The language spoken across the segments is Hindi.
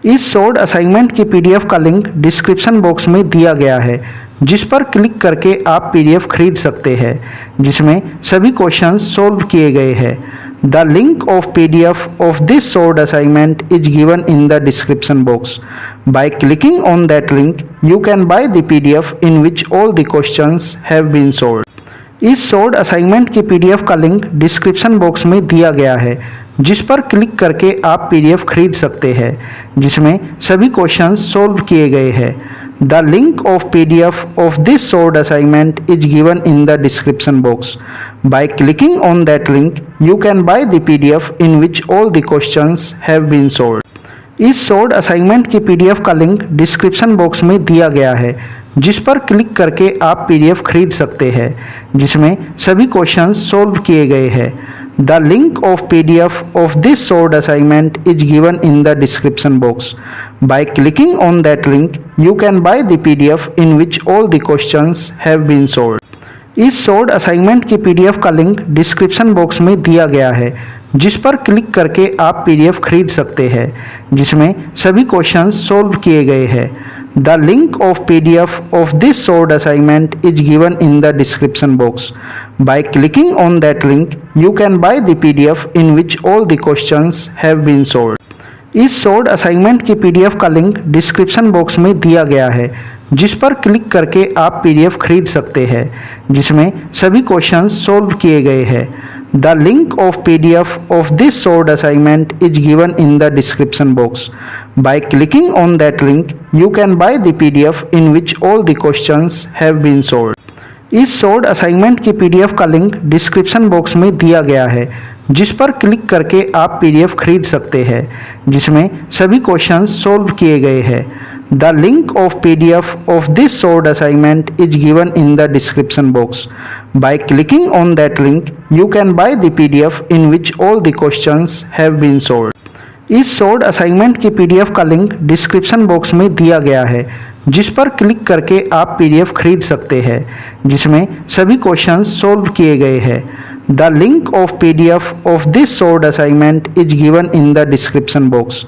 इस शॉर्ट असाइनमेंट की पीडीएफ का लिंक डिस्क्रिप्शन बॉक्स में दिया गया है, जिस पर क्लिक करके आप पीडीएफ खरीद सकते हैं, जिसमें सभी क्वेश्चंस सॉल्व किए गए हैं। The link of PDF of this short assignment is given in the description box. By clicking on that link you can buy the PDF in which all the questions have been solved. इस शॉर्ट असाइनमेंट की पीडीएफ का लिंक डिस्क्रिप्शन बॉक्स में दिया गया है, जिस पर क्लिक करके आप पीडीएफ खरीद सकते हैं, जिसमें सभी क्वेश्चंस सॉल्व किए गए हैं। The link of PDF of this short assignment is given in the description box. By clicking on that link you can buy the PDF in which all the questions have been solved. इस शॉर्ट असाइनमेंट की पीडीएफ का लिंक डिस्क्रिप्शन बॉक्स में दिया गया है, जिस पर क्लिक करके आप पीडीएफ खरीद सकते हैं, जिसमें सभी क्वेश्चंस सॉल्व किए गए हैं। The link of PDF of this short assignment is given in the description box. By clicking on that link you can buy the PDF in which all the questions have been solved. इस शॉर्ट असाइनमेंट की पीडीएफ का लिंक डिस्क्रिप्शन बॉक्स में दिया गया है, जिस पर क्लिक करके आप पीडीएफ खरीद सकते हैं, जिसमें सभी क्वेश्चंस सॉल्व किए गए हैं। The link of PDF of this short assignment is given in the description box. By clicking on that link you can buy the PDF in which all the questions have been solved. इस शॉर्ट असाइनमेंट की पीडीएफ का लिंक डिस्क्रिप्शन बॉक्स में दिया गया है, जिस पर क्लिक करके आप पीडीएफ खरीद सकते हैं, जिसमें सभी क्वेश्चंस सॉल्व किए गए हैं। The link of PDF of this short assignment is given in the description box. By clicking on that link you can buy the PDF in which all the questions have been solved. इस शॉर्ट असाइनमेंट की पीडीएफ का लिंक डिस्क्रिप्शन बॉक्स में दिया गया है, जिस पर क्लिक करके आप पीडीएफ खरीद सकते हैं, जिसमें सभी क्वेश्चंस सॉल्व किए गए हैं। The link of PDF of this short assignment is given in the description box. By clicking on that link you can buy the PDF in which all the questions have been solved. इस शॉर्ट असाइनमेंट की पीडीएफ का लिंक डिस्क्रिप्शन बॉक्स में दिया गया है, जिस पर क्लिक करके आप पीडीएफ खरीद सकते हैं, जिसमें सभी क्वेश्चंस सॉल्व किए गए हैं। The link of PDF of this short assignment is given in the description box.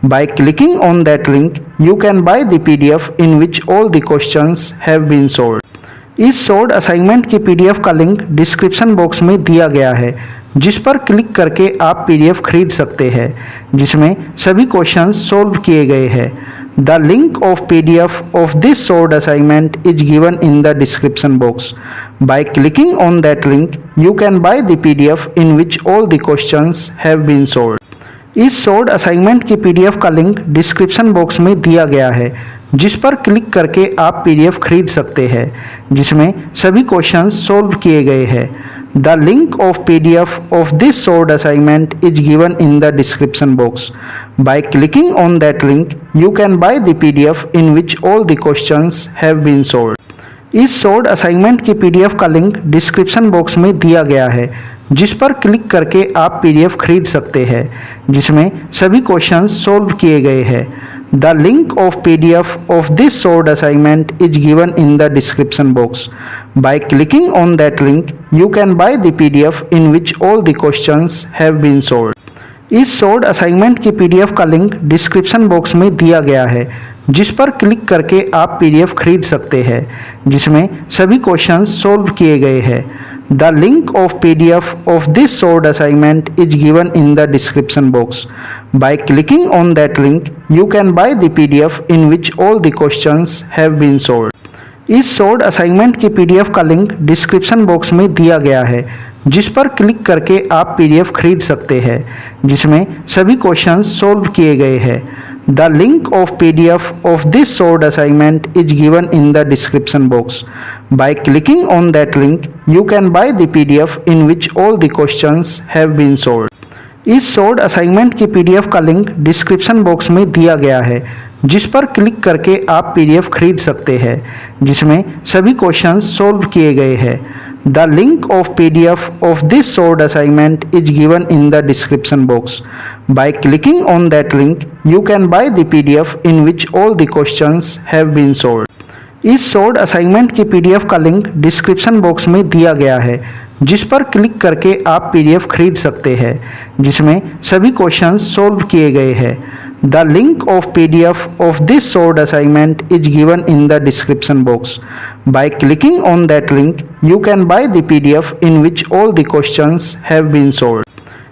By clicking on that link you can buy the PDF in which all the questions have been solved. इस शॉर्ट असाइनमेंट की पीडीएफ का लिंक डिस्क्रिप्शन बॉक्स में दिया गया है, जिस पर क्लिक करके आप पीडीएफ खरीद सकते हैं, जिसमें सभी क्वेश्चंस सॉल्व किए गए हैं। The link of PDF of this short assignment is given in the description box. By clicking on that link you can buy the PDF in which all the questions have been solved. इस शॉर्ट असाइनमेंट की पीडीएफ का लिंक डिस्क्रिप्शन बॉक्स में दिया गया है, जिस पर क्लिक करके आप पीडीएफ खरीद सकते हैं, जिसमें सभी क्वेश्चंस सॉल्व किए गए हैं। The link of PDF of this short assignment is given in the description box. By clicking on that link you can buy the PDF in which all the questions have been solved. इस शॉर्ट असाइनमेंट की पीडीएफ का लिंक डिस्क्रिप्शन बॉक्स में दिया गया है, जिस पर क्लिक करके आप पीडीएफ खरीद सकते हैं, जिसमें सभी क्वेश्चंस सॉल्व किए गए हैं। The link of PDF of this short assignment is given in the description box. By clicking on that link you can buy the PDF in which all the questions have been solved. इस शॉर्ट असाइनमेंट की पीडीएफ का लिंक डिस्क्रिप्शन बॉक्स में दिया गया है, जिस पर क्लिक करके आप पीडीएफ खरीद सकते हैं, जिसमें सभी क्वेश्चंस सॉल्व किए गए हैं। The link of PDF of this short assignment is given in the description box. By clicking on that link you can buy the PDF in which all the questions have been solved. इस शॉर्ट असाइनमेंट की पीडीएफ का लिंक डिस्क्रिप्शन बॉक्स में दिया गया है, जिस पर क्लिक करके आप पीडीएफ खरीद सकते हैं, जिसमें सभी क्वेश्चंस सॉल्व किए गए हैं। The link of PDF of this short assignment is given in the description box. By clicking on that link you can buy the PDF in which all the questions have been solved. इस शॉर्ट असाइनमेंट की पीडीएफ का लिंक डिस्क्रिप्शन बॉक्स में दिया गया है, जिस पर क्लिक करके आप पीडीएफ खरीद सकते हैं, जिसमें सभी क्वेश्चंस सॉल्व किए गए हैं। The link of PDF of this short assignment is given in the description box. By clicking on that link you can buy the PDF in which all the questions have been solved. इस शॉर्ट असाइनमेंट की पीडीएफ का लिंक डिस्क्रिप्शन बॉक्स में दिया गया है, जिस पर क्लिक करके आप पीडीएफ खरीद सकते हैं, जिसमें सभी क्वेश्चंस सॉल्व किए गए हैं। The link of PDF of this solved assignment is given in the description box. By clicking on that link, you can buy the PDF in which all the questions have been solved.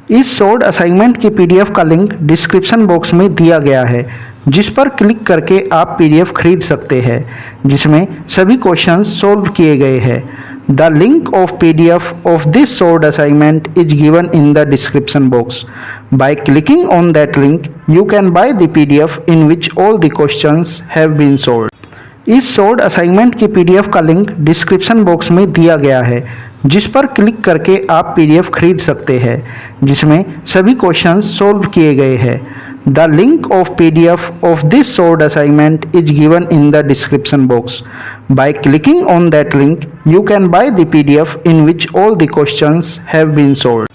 इस सोल्ड असाइनमेंट की पीडीएफ का लिंक डिस्क्रिप्शन बॉक्स में दिया गया है, जिस पर क्लिक करके आप पीडीएफ खरीद सकते हैं, जिसमें सभी क्वेश्चंस सोल्व किए गए हैं। The link of PDF of this solved assignment is given in the description box. By clicking on that link, you can buy the PDF in which all the questions have been solved. इस सोल्ड असाइनमेंट की पीडीएफ का लिंक डिस्क्रिप्शन बॉक्स में दिया गया है, जिस पर क्लिक करके आप पीडीएफ खरीद सकते हैं, जिसमें सभी क्वेश्चंस सोल्व किए गए हैं। The link of PDF of this solved assignment is given in the description box. By clicking on that link, you can buy the PDF in which all the questions have been solved.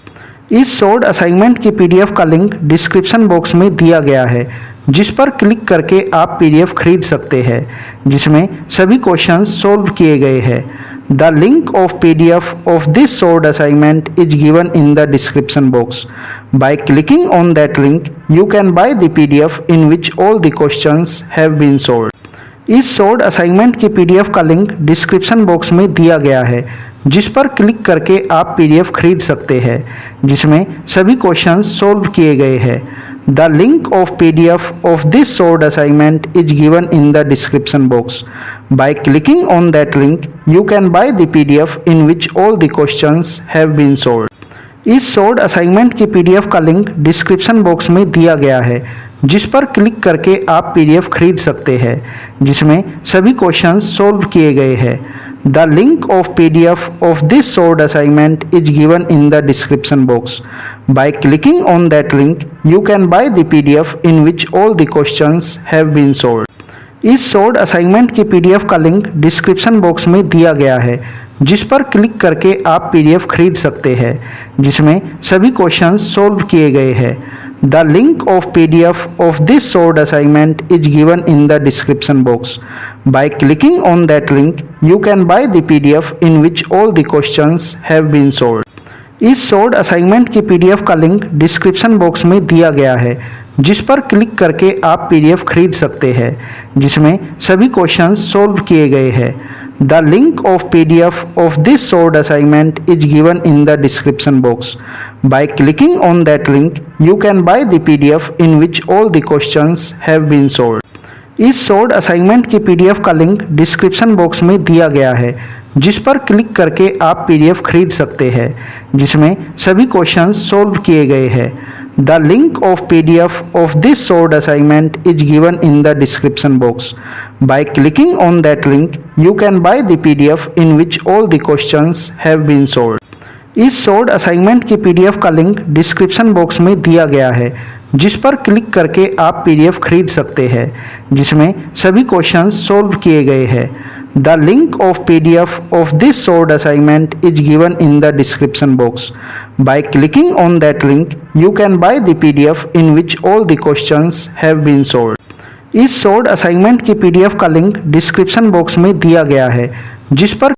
इस सोल्ड असाइनमेंट की पीडीएफ का लिंक डिस्क्रिप्शन बॉक्स में दिया गया है, जिस पर क्लिक करके आप पीडीएफ खरीद सकते हैं, जिसमें सभी क्वेश्चंस सोल्व किए गए हैं। The link of PDF of this solved assignment is given in the description box. By clicking on that link, you can buy the PDF in which all the questions have been solved. इस सोल्ड असाइनमेंट की पीडीएफ का लिंक डिस्क्रिप्शन बॉक्स में दिया गया है, जिस पर क्लिक करके आप पीडीएफ खरीद सकते हैं, जिसमें सभी क्वेश्चंस सोल्व किए गए हैं। The link of PDF of this solved assignment is given in the description box. By clicking on that link, you can buy the PDF in which all the questions have been solved. इस सोल्ड असाइनमेंट की पीडीएफ का लिंक डिस्क्रिप्शन बॉक्स में दिया गया है, जिस पर क्लिक करके आप पीडीएफ खरीद सकते हैं, जिसमें सभी क्वेश्चंस सोल्व किए गए हैं। The link of PDF of this solved assignment is given in the description box. By clicking on that link, you can buy the PDF in which all the questions have been solved. इस सोल्ड असाइनमेंट की पीडीएफ का लिंक डिस्क्रिप्शन बॉक्स में दिया गया है, जिस पर क्लिक करके आप पीडीएफ खरीद सकते हैं, जिसमें सभी क्वेश्चंस सोल्व किए गए हैं। The link of PDF of this solved assignment is given in the description box. By clicking on that link, you can buy the PDF in which all the questions have been solved. इस सोल्ड असाइनमेंट की पीडीएफ का लिंक डिस्क्रिप्शन बॉक्स में दिया गया है, जिस पर क्लिक करके आप पीडीएफ खरीद सकते हैं, जिसमें सभी क्वेश्चंस सोल्व किए गए हैं। The link of PDF of this solved assignment is given in the description box. By clicking on that link, you can buy the PDF in which all the questions have been solved. इस सोल्ड असाइनमेंट की पीडीएफ का लिंक डिस्क्रिप्शन बॉक्स में दिया गया है, जिस पर क्लिक करके आप पीडीएफ खरीद सकते हैं, जिसमें सभी क्वेश्चंस सोल्व किए गए हैं। The link of PDF of this solved assignment is given in the description box. By clicking on that link, you can buy the PDF in which all the questions have been solved. इस सोल्ड असाइनमेंट की पीडीएफ का लिंक डिस्क्रिप्शन बॉक्स में दिया गया है, जिस पर क्लिक करके आप पीडीएफ खरीद सकते हैं, जिसमें सभी क्वेश्चंस सोल्व किए गए हैं। The link of PDF of this solved assignment is given in the description box. By clicking on that link, you can buy the PDF in which all the questions have been solved. इस सोल्ड असाइनमेंट की पीडीएफ का लिंक डिस्क्रिप्शन बॉक्स में दिया गया है, जिस पर